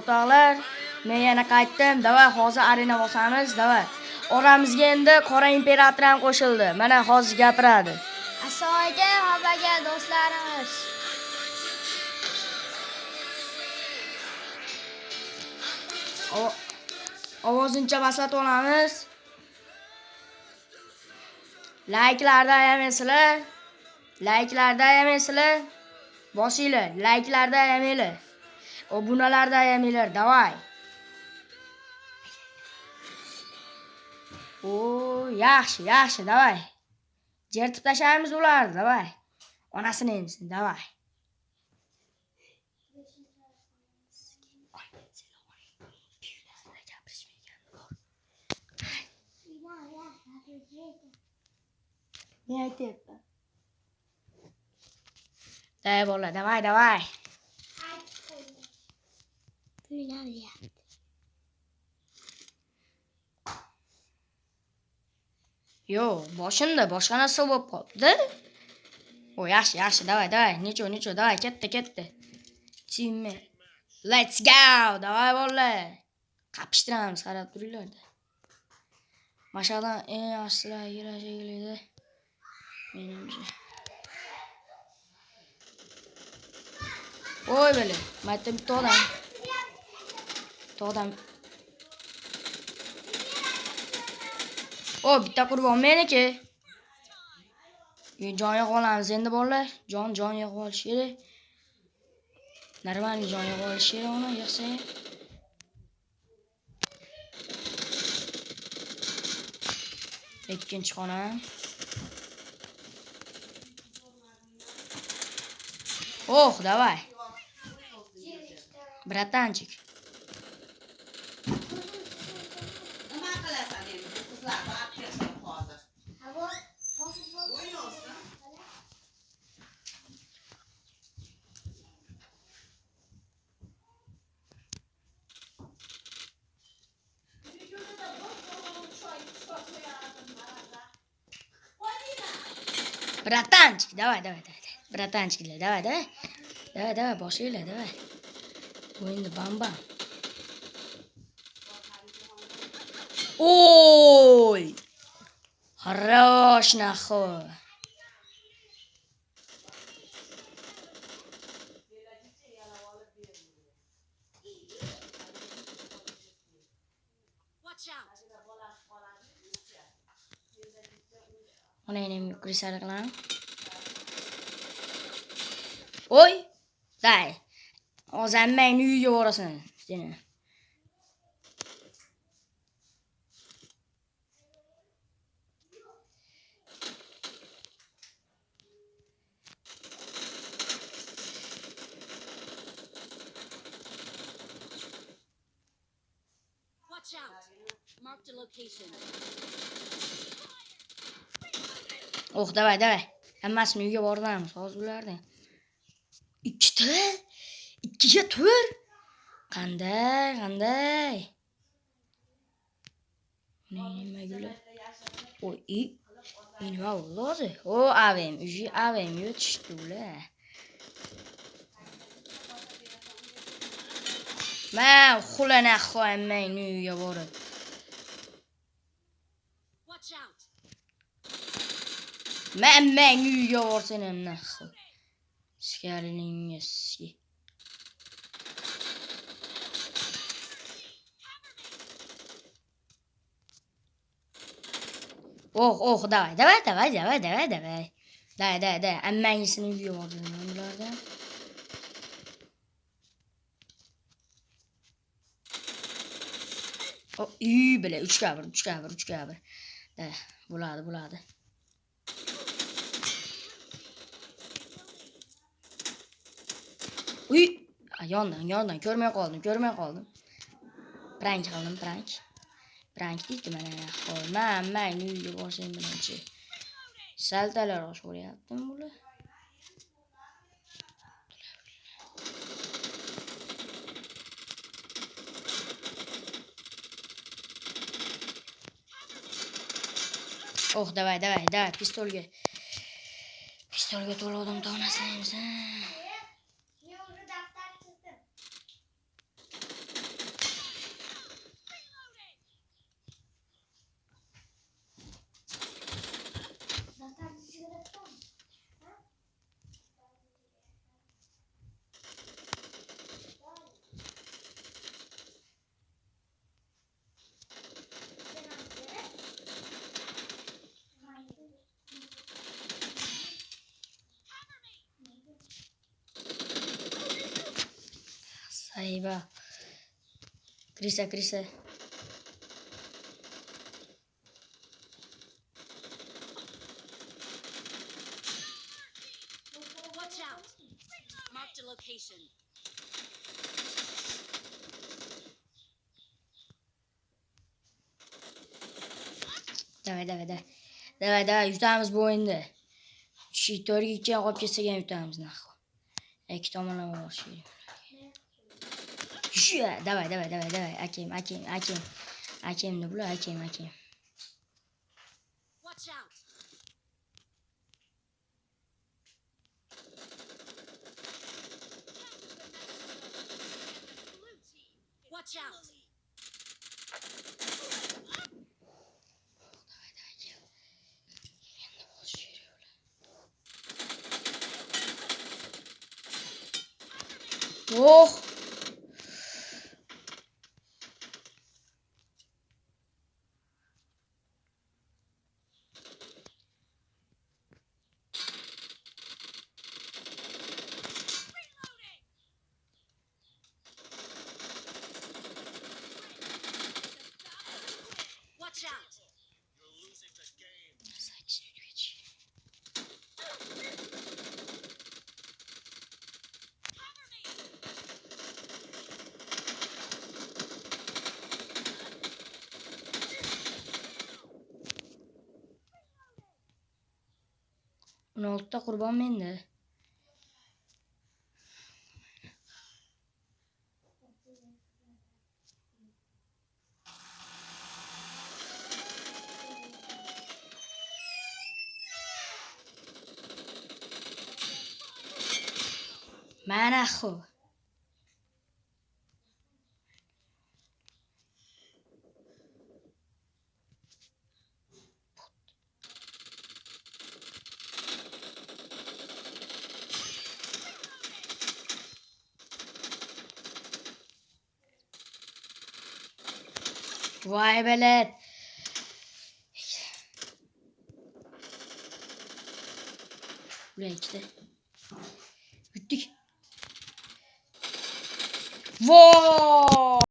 o'rtoqlar. Men yana qaytdim. Davay, hozir arena bosamiz, davay. Oramizga endi Qora imperator ham qo'shildi. Mana hozir gapiradi. Assalomu alaykum, hammaga do'stlarimiz. Ovozincha baslatib olamiz. Like'larda yemaysizlar. Like'larda yemaysizlar. Bosinglar, like'larda yemanglar. Obunalarda yemanglar, davay. Yaxshi, davay. Jertib tashlaymiz ularni, davay. Onasini emsin, davay. Ne aytyapti? Davay bola, davay. Yo, boshimda boshqa narsa bo'lib qoldi. Yaxshi, davay. Necho, davay, katta. Team. Let's go, davay bolalar. Qapishtiramiz, qarab turinglar-da. Mashaqdan eng yaxshilar yurashinglarda. Menimcha. Böyle, madem to'g'dan. Bitta qurbon meniki. Jon yo'q olamiz endi bolalar. Jon yo'q olish kerak. Normal jon yo'q olish kerak uni yo'qsa. Ikkinchi xona. Давай. Bratanchik. Nima qilasan endi bu qizlarni olib keldim hozir. Bratanchik, давай. Bratanchiklar, давай. Давай, boshinglar, давай. O'yinni bamba. Хорош, нахуй. Ona yana yuqori qilaman. Day. O'zamning uyiga borasan, seni. Watch out. Mark the location. Davay. Hammasini uyga boramiz, hozir ulardan. 2ga 4. Qanday? Nima gula? Nima bo'ldi? Avem yutishdi ular. Men xulana qo'yamman uyga borib. Watch out. Men uyga borsan ham naqo. Skariningiski. Давай. Давай. Ammangisini uyga bordim ulardan. Bile 3ga 1. Da, bo'ladi. Yondan ko'rmay qoldim. Prank qildim. Prank deydi mana. Men uyga borsam bilanchi. Saltalar oshib bo'lyaptimi bular? Давай, pistolga to'ldim tonasini. Eyvah. Kirse. Watch out. Marked a location. Davay, yutamiz bu o'yinda. To'rga ikkiga qolib ketsak ham yutamiz nahvo. Ikki tomonlama boshlaydi. Davay. Akimni bular, akim. Watch out. Watch out. Oh! Watch out. Uni oltita qurbon menda. Mana xo. Voy belet. Buraya ikkita. Bitdik. Voy!